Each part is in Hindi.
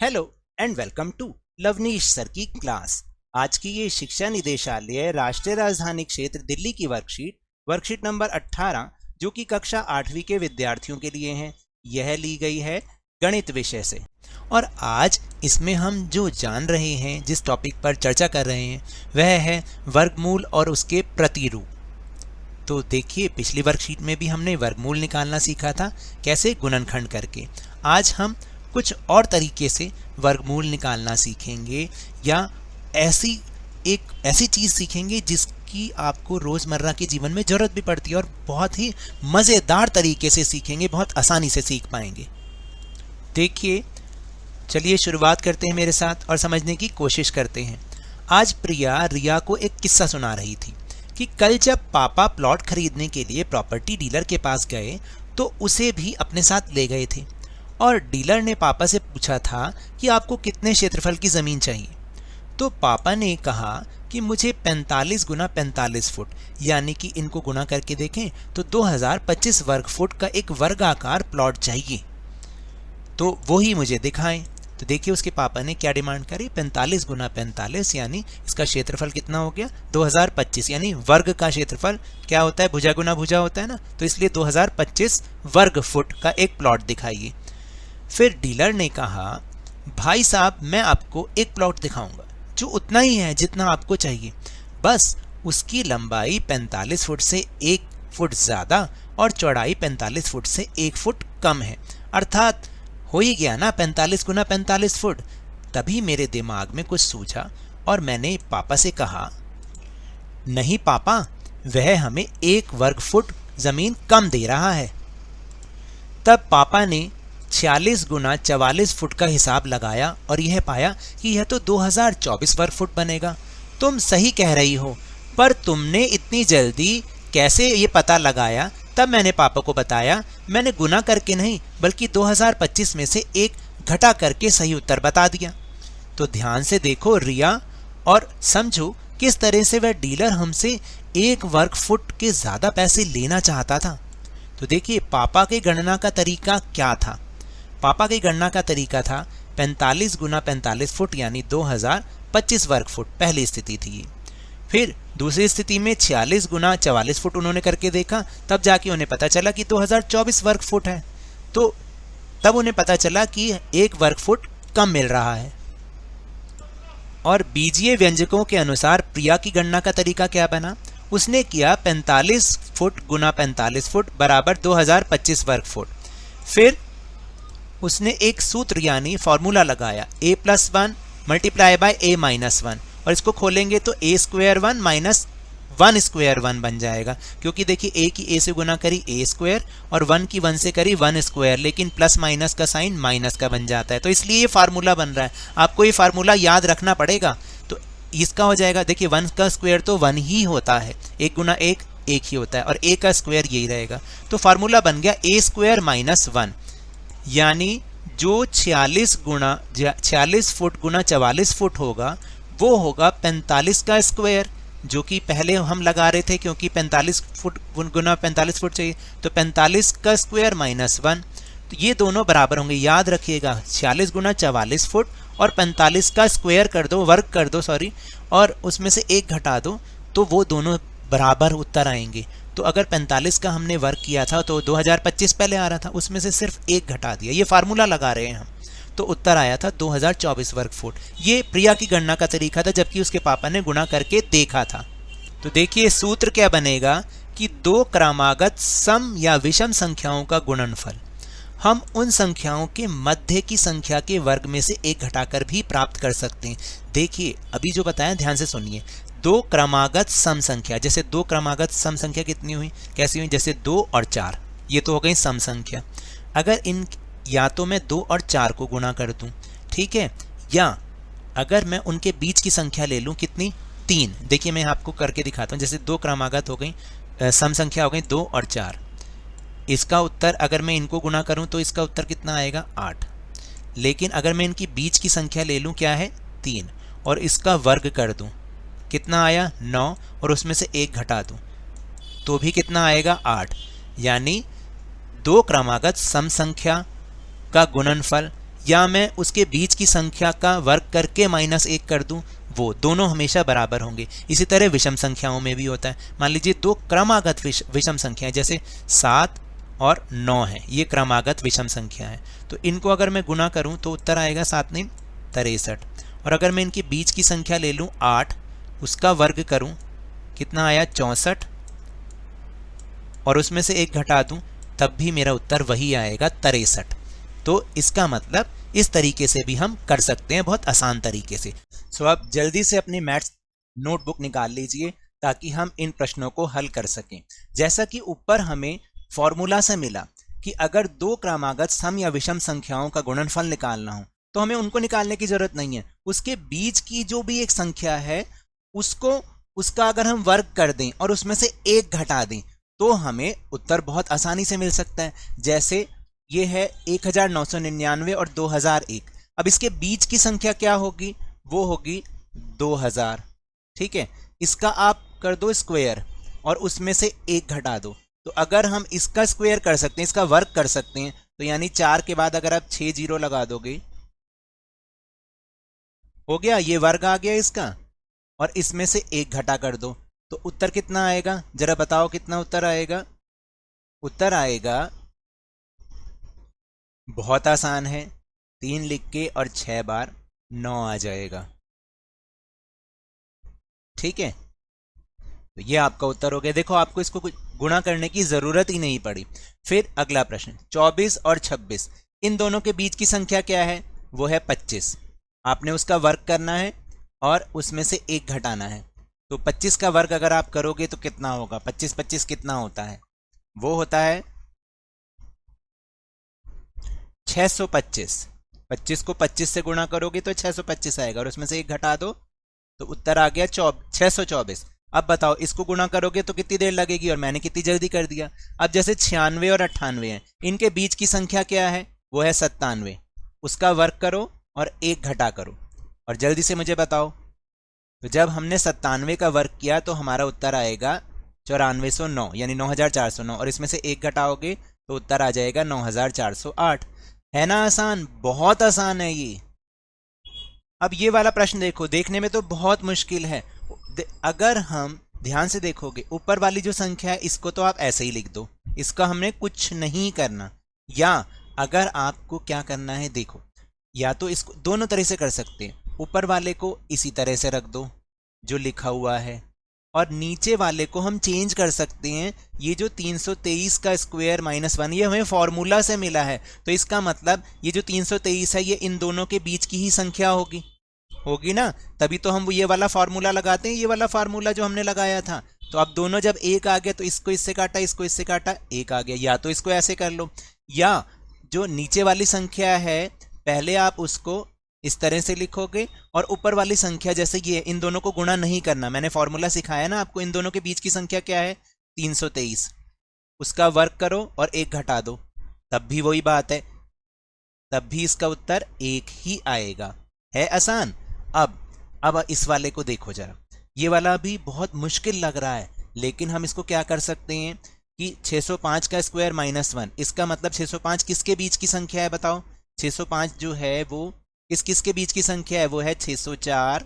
Hello and welcome to Lovneesh sir की क्लास। आज की ये शिक्षा निदेशालय राष्ट्रीय राजधानी क्षेत्र दिल्ली की वर्कशीट नंबर 18 जो कि कक्षा 8वीं के विद्यार्थियों के लिए है, यह ली गई है गणित विषय से। और आज इसमें हम जो जान रहे हैं, जिस टॉपिक पर चर्चा कर रहे हैं, वह है वर्गमूल और उसके प्रतिरूप। तो देखिए, पिछली वर्कशीट में भी हमने वर्गमूल निकालना सीखा था, कैसे गुणनखंड करके। आज हम कुछ और तरीके से वर्गमूल निकालना सीखेंगे, या ऐसी चीज़ सीखेंगे जिसकी आपको रोज़मर्रा के जीवन में ज़रूरत भी पड़ती है, और बहुत ही मज़ेदार तरीके से सीखेंगे, बहुत आसानी से सीख पाएंगे। देखिए, चलिए शुरुआत करते हैं मेरे साथ और समझने की कोशिश करते हैं। आज प्रिया रिया को एक किस्सा सुना रही थी कि कल जब पापा प्लॉट खरीदने के लिए प्रॉपर्टी डीलर के पास गए तो उसे भी अपने साथ ले गए थे, और डीलर ने पापा से पूछा था कि आपको कितने क्षेत्रफल की ज़मीन चाहिए। तो पापा ने कहा कि मुझे 45 गुना 45 फुट, यानी कि इनको गुना करके देखें तो 2025 वर्ग फुट का एक वर्गाकार प्लॉट चाहिए, तो वो ही मुझे दिखाएं। तो देखिए, उसके पापा ने क्या डिमांड करी, 45 गुना 45, यानी इसका क्षेत्रफल कितना हो गया 2025, यानी वर्ग का क्षेत्रफल क्या होता है, भुजा गुना भुजा होता है ना, तो इसलिए 2025 वर्ग फुट का एक प्लॉट दिखाइए। फिर डीलर ने कहा, भाई साहब, मैं आपको एक प्लॉट दिखाऊंगा जो उतना ही है जितना आपको चाहिए, बस उसकी लंबाई 45 फुट से 1 फुट ज़्यादा और चौड़ाई 45 फुट से 1 फुट कम है, अर्थात हो ही गया ना 45 गुना 45 फुट। तभी मेरे दिमाग में कुछ सूझा और मैंने पापा से कहा, नहीं पापा, वह हमें 1 वर्ग फुट ज़मीन कम दे रहा है। तब पापा ने 46 गुना 44 फुट का हिसाब लगाया और यह पाया कि यह तो 2024 वर्ग फुट बनेगा। तुम सही कह रही हो, पर तुमने इतनी जल्दी कैसे ये पता लगाया? तब मैंने पापा को बताया, मैंने गुना करके नहीं बल्कि 2025 में से 1 घटा करके सही उत्तर बता दिया। तो ध्यान से देखो रिया, और समझो किस तरह से वह डीलर हमसे 1 वर्ग फुट के ज़्यादा पैसे लेना चाहता था। तो देखिए, पापा के गणना का तरीका क्या था। पापा की गणना का तरीका था 45 गुना 45 फुट, यानी 2025 वर्ग फुट, पहली स्थिति थी। फिर दूसरी स्थिति में 46 गुना 44 फुट उन्होंने करके देखा, तब जाके उन्हें पता चला कि 2024 वर्ग फुट है। तो तब उन्हें पता चला कि 1 वर्ग फुट कम मिल रहा है। और बीजीय व्यंजकों के अनुसार प्रिया की गणना का तरीका क्या बना, उसने किया 45 फुट गुना 45 फुट बराबर 2025 वर्ग फुट। फिर उसने एक सूत्र यानी फॉर्मूला लगाया, a+1 मल्टीप्लाई बाय a-1, और इसको खोलेंगे तो a² 1 माइनस 1² 1 बन जाएगा, क्योंकि देखिए a की a से गुना करी a² और 1 की 1 से करी 1², लेकिन प्लस माइनस का साइन माइनस का बन जाता है, तो इसलिए ये फार्मूला बन रहा है। आपको ये फार्मूला याद रखना पड़ेगा। तो इसका हो जाएगा, देखिए 1 का स्क्वायर तो 1 ही होता है, 1 गुना 1 1 ही होता है, और a का स्क्वायर यही रहेगा। तो फार्मूला बन गया a² माइनस 1, यानी जो 46 फुट गुना 44 फुट होगा वो होगा 45 का स्क्वायर, जो कि पहले हम लगा रहे थे क्योंकि 45 फुट गुना 45 फुट चाहिए, तो 45 का स्क्वायर माइनस 1। तो ये दोनों बराबर होंगे, याद रखिएगा, 46 गुना 44 फुट और 45 का स्क्वायर कर दो, वर्ग कर दो सॉरी, और उसमें से 1 घटा दो, तो वो दोनों बराबर उत्तर आएंगे। तो अगर 45 का हमने वर्ग किया था तो 2025 पहले आ रहा था, उसमें से सिर्फ 1 घटा दिया, ये फार्मूला लगा रहे हैं हम, तो उत्तर आया था 2024 वर्ग फुट। ये प्रिया की गणना का तरीका था, जबकि उसके पापा ने गुणा करके देखा था। तो देखिए, सूत्र क्या बनेगा कि 2 क्रमागत सम या विषम संख्याओं का गुणनफल हम उन संख्याओं के मध्य की संख्या के वर्ग में से 1 घटाकर भी प्राप्त कर सकते हैं। देखिए, अभी जो बताया ध्यान से सुनिए, 2 क्रमागत सम संख्या, जैसे 2 क्रमागत सम संख्या कितनी हुई, कैसी हुई, जैसे 2 और 4, ये तो हो गई सम संख्या। अगर इन या तो मैं 2 और 4 को गुणा कर दूं, ठीक है, या अगर मैं उनके बीच की संख्या ले लूं, कितनी, 3। देखिए, मैं आपको करके दिखाता हूं, जैसे 2 क्रमागत हो गई, सम संख्या हो गई 2 और 4। इसका उत्तर अगर मैं इनको गुणा करूं तो इसका उत्तर कितना आएगा, 8। लेकिन अगर मैं इनकी बीच की संख्या ले लूं, क्या है, 3, और इसका वर्ग कर दूं, कितना आया, 9, और उसमें से 1 घटा दूं तो भी कितना आएगा, 8। यानी 2 क्रमागत सम संख्या का गुणनफल या मैं उसके बीच की संख्या का वर्ग करके -1 कर दूं, वो दोनों हमेशा बराबर होंगे। इसी तरह विषम संख्याओं में भी होता है। मान लीजिए दो क्रमागत विषम संख्याएं जैसे 7 और 9 है, ये क्रमागत विषम संख्या है, तो इनको अगर मैं गुना करूं तो उत्तर आएगा 7 9 63। और अगर मैं इनके बीच की संख्या ले लूं 8, उसका वर्ग करूं, कितना आया 64, और उसमें से 1 घटा दूं, तब भी मेरा उत्तर वही आएगा 63। तो इसका मतलब इस तरीके से भी हम कर सकते हैं, बहुत आसान तरीके से। सो आप जल्दी से अपनी मैथ्स नोटबुक निकाल लीजिए ताकि हम इन प्रश्नों को हल कर सकें। जैसा कि ऊपर हमें फॉर्मूला से मिला कि अगर दो क्रमागत सम या विषम संख्याओं का गुणनफल निकालना हो तो हमें उनको निकालने की जरूरत नहीं है, उसके बीच की जो भी एक संख्या है उसका अगर हम वर्ग कर दें और उसमें से 1 घटा दें तो हमें उत्तर बहुत आसानी से मिल सकता है। जैसे ये है 1999 और 2001। अब इसके बीच की संख्या क्या होगी, वो होगी 2000। ठीक है, इसका आप कर दो स्क्वायर और उसमें से 1 घटा दो, तो अगर हम इसका स्क्वायर कर सकते हैं, इसका वर्ग कर सकते हैं, तो यानी 4 के बाद अगर आप 6 जीरो लगा दोगे, हो गया, ये वर्ग आ गया इसका, और इसमें से 1 घटा कर दो, तो उत्तर कितना आएगा, जरा बताओ कितना उत्तर आएगा। उत्तर आएगा, बहुत आसान है, 3 लिख के और 6 बार 9 आ जाएगा। ठीक है, तो ये आपका उत्तर हो गया। देखो आपको इसको कुछ गुणा करने की जरूरत ही नहीं पड़ी। फिर अगला प्रश्न, 24 और 26, इन दोनों के बीच की संख्या क्या है, वो है 25। आपने उसका वर्ग करना है और उसमें से 1 घटाना है। तो 25 का वर्ग अगर आप करोगे तो कितना होगा, 25 25 कितना होता है, वो होता है 625। 25 को 25 से गुणा करोगे तो 625 आएगा, और उसमें से 1 घटा दो तो उत्तर आ गया 624। अब बताओ इसको गुणा करोगे तो कितनी देर लगेगी, और मैंने कितनी जल्दी कर दिया। अब जैसे 96 और 98 है, इनके बीच की संख्या क्या है, वो है 97। उसका वर्ग करो और 1 घटा करो, और जल्दी से मुझे बताओ। तो जब हमने 97 का वर्ग किया तो हमारा उत्तर आएगा 9409, यानी 9409, और इसमें से 1 घटाओगे तो उत्तर आ जाएगा 9408। है ना आसान, बहुत आसान है ये। अब ये वाला प्रश्न देखो, देखने में तो बहुत मुश्किल है। अगर हम ध्यान से देखोगे, ऊपर वाली जो संख्या है इसको तो आप ऐसे ही लिख दो, इसका हमने कुछ नहीं करना। या अगर आपको क्या करना है, देखो, या तो इसको दोनों तरह से कर सकते हैं। ऊपर वाले को इसी तरह से रख दो जो लिखा हुआ है, और नीचे वाले को हम चेंज कर सकते हैं। ये जो 323 का स्क्वायर -1, ये हमें फॉर्मूला से मिला है, तो इसका मतलब ये जो 323 है ये इन दोनों के बीच की ही संख्या होगी ना, तभी तो हम ये वाला फार्मूला लगाते हैं, ये वाला फार्मूला जो हमने लगाया था। तो अब दोनों जब 1 आ गया तो इसको इससे काटा, इसको इससे काटा, 1 आ गया। या तो इसको ऐसे कर लो, या जो नीचे वाली संख्या है पहले आप उसको इस तरह से लिखोगे, और ऊपर वाली संख्या जैसे ये, इन दोनों को गुणा नहीं करना, मैंने फॉर्मूला सिखाया ना आपको। इन दोनों के बीच की संख्या क्या है, 323, उसका वर्ग करो और 1 घटा दो, तब भी वही बात है, तब भी इसका उत्तर 1 ही आएगा। है आसान। अब इस वाले को देखो जरा, ये वाला भी बहुत मुश्किल लग रहा है, लेकिन हम इसको क्या कर सकते हैं कि 605 का स्क्वायर -1, इसका मतलब 605 किसके बीच की संख्या है, बताओ। 605 जो है वो किस किस के बीच की संख्या है, वो है 604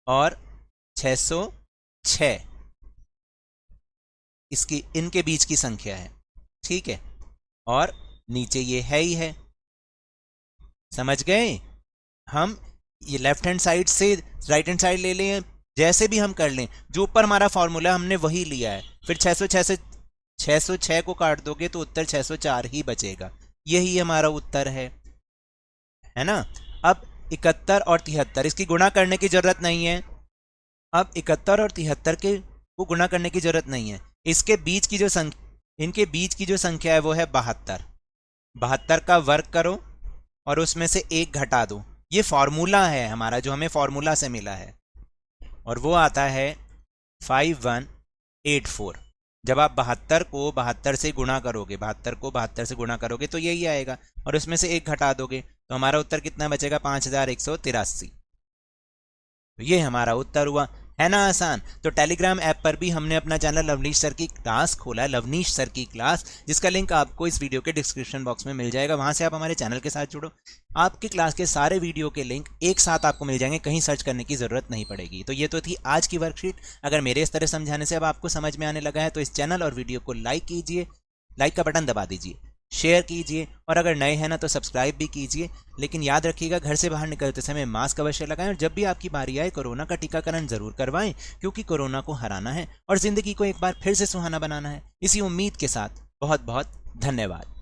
और 606, इनके बीच की संख्या है। ठीक है, और नीचे ये है ही है। समझ गए। हम ये लेफ्ट हैंड साइड से राइट हैंड साइड ले लें, जैसे भी हम कर लें, जो ऊपर हमारा फॉर्मूला हमने वही लिया है। फिर 606 से 606 को काट दोगे तो उत्तर 604 ही बचेगा। यही हमारा उत्तर है ना। अब 71 और 73, इसकी गुणा करने की जरूरत नहीं है। अब 71 और 73 के को गुणा करने की जरूरत नहीं है। इसके बीच की जो इनके बीच की जो संख्या है वो है 72। 72 का वर्ग करो और उसमें से 1 घटा दो। ये फॉर्मूला है हमारा, जो हमें फॉर्मूला से मिला है, और वो आता है 5184। जब आप 72 को 72 से गुणा करोगे, 72 को 72 से गुणा करोगे तो यही आएगा, और उसमें से 1 घटा दोगे तो हमारा उत्तर कितना बचेगा, 5183। तो ये हमारा उत्तर हुआ। है ना आसान। तो टेलीग्राम ऐप पर भी हमने अपना चैनल लवनीश सर की क्लास खोला है, लवनीश सर की क्लास, जिसका लिंक आपको इस वीडियो के डिस्क्रिप्शन बॉक्स में मिल जाएगा। वहां से आप हमारे चैनल के साथ जुड़ो, आपकी क्लास के सारे वीडियो के लिंक एक साथ आपको मिल जाएंगे, कहीं सर्च करने की जरूरत नहीं पड़ेगी। तो ये तो थी आज की वर्कशीट। अगर मेरे इस तरह समझाने से अब आपको समझ में आने लगा है तो इस चैनल और वीडियो को लाइक कीजिए, लाइक का बटन दबा दीजिए, शेयर कीजिए, और अगर नए हैं ना तो सब्सक्राइब भी कीजिए। लेकिन याद रखिएगा, घर से बाहर निकलते समय मास्क अवश्य लगाएं, और जब भी आपकी बारी आए कोरोना का टीकाकरण जरूर करवाएं, क्योंकि कोरोना को हराना है और जिंदगी को एक बार फिर से सुहाना बनाना है। इसी उम्मीद के साथ बहुत बहुत धन्यवाद।